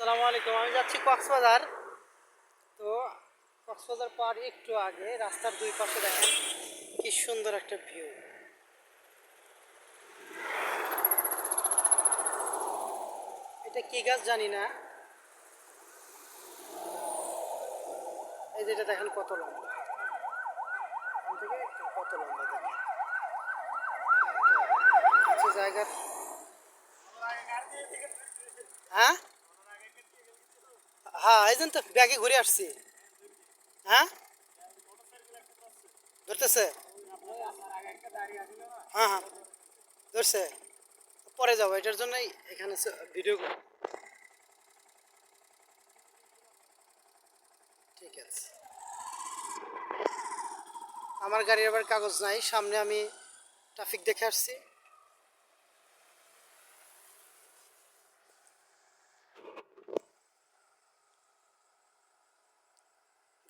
আসসালামু আলাইকুম। আমি যাচ্ছি কক্সবাজার। তো কক্সবাজার পার একটু আগে রাস্তার দুই পাশে দেখেন কি সুন্দর একটা ভিউ। এটা কি গাছ জানি না। এই যেটা দেখেন কত লম্বা, এখান থেকে কত লম্বা দেখেন। কিছু জায়গার হ্যাঁ হ্যাঁ, এই জন্য তো ব্যাগে ঘুরে আসছি। হ্যাঁ, ধরতেছে। হ্যাঁ হ্যাঁ, ধরছে। পরে যাবো, এটার জন্যই এখানে ভিডিও করি। ঠিক আছে। আমার গাড়ির আবার কাগজ নাই, সামনে আমি ট্রাফিক দেখে আসছি।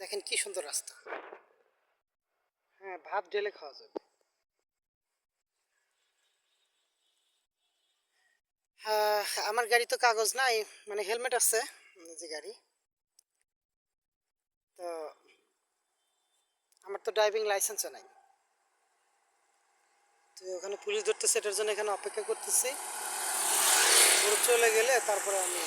দেখেন কি সুন্দর রাস্তা। হ্যাঁ, ভাত ঢেলে খাওয়া যাবে। হ্যাঁ, আমার গাড়ি তো কাগজ নাই, মানে হেলমেট আছে, যে গাড়ি। তো আমার তো ড্রাইভিং লাইসেন্সও নাই। তো ওখানে পুলিশ ধরতেছে, এটার জন্য এখানে অপেক্ষা করতেছি। ওরা চলে গেলে তারপরে আমি